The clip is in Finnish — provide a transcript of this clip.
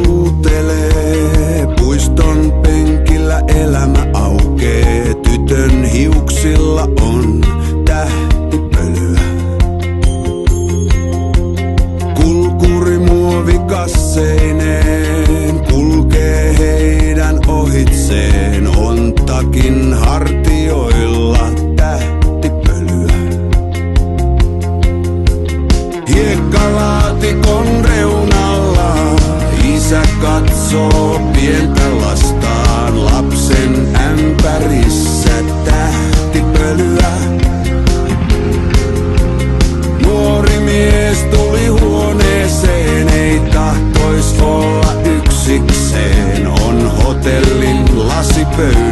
suutelee. Puiston penkillä elämä aukee. Tytön hiuksilla on tähtipölyä. Kulkuri muovikasseineen kulkee heidän ohitseen. On takin hartioilla tähtipölyä. Hiekkalaatikon reunalla isä katsoo pientä lastaan. Lapsen ämpärissä tähtipölyä. Nuori mies tuli huoneeseen, ei tahtois olla yksikseen. On hotellin lasipöytä.